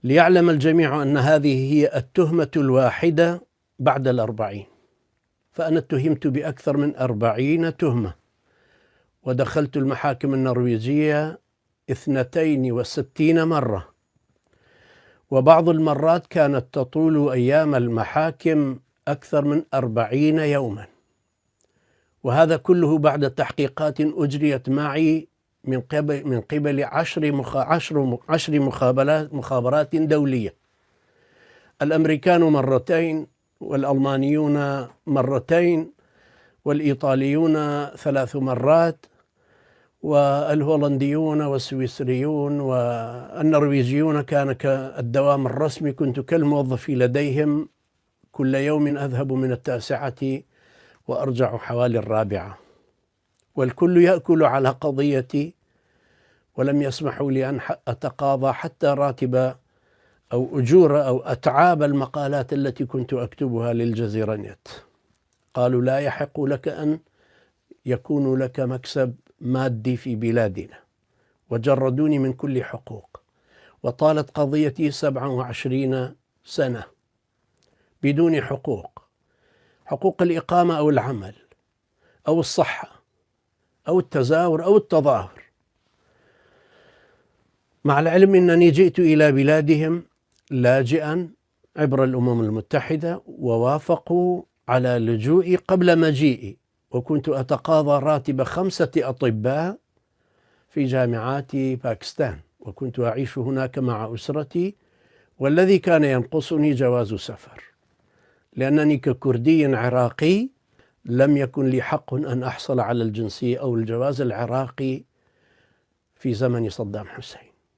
ليعلم الجميع أن هذه هي التهمة الواحدة بعد 40. فأنا اتهمت بأكثر من 40 تهمة، ودخلت المحاكم النرويجية 62 مرة، وبعض المرات كانت تطول أيام المحاكم أكثر من 40 يوما، وهذا كله بعد تحقيقات أجريت معي من قبل 10 مخابرات دولية. الأمريكان مرتين، والألمانيون مرتين، والإيطاليون 3 مرات، والهولنديون والسويسريون والنرويجيون كان كالدوام الرسمي، كنت كالموظف لديهم، كل يوم أذهب من 9 وأرجع حوالي 4، والكل يأكل على قضيتي، ولم يسمحوا لي أن أتقاضى حتى راتب أو أجور أو أتعاب المقالات التي كنت أكتبها للجزيرة نت. قالوا لا يحق لك أن يكون لك مكسب مادي في بلادنا، وجردوني من كل حقوق، وطالت قضيتي 27 سنة بدون حقوق الإقامة أو العمل أو الصحة أو التزاور أو التظاهر، مع العلم أنني جئت إلى بلادهم لاجئا عبر الأمم المتحدة، ووافقوا على لجوئي قبل مجيئي، وكنت أتقاضى راتب 5 أطباء في جامعات باكستان، وكنت أعيش هناك مع أسرتي، والذي كان ينقصني جواز سفر، لأنني ككردي عراقي لم يكن لي حق أن أحصل على الجنسية أو الجواز العراقي في زمن صدام حسين.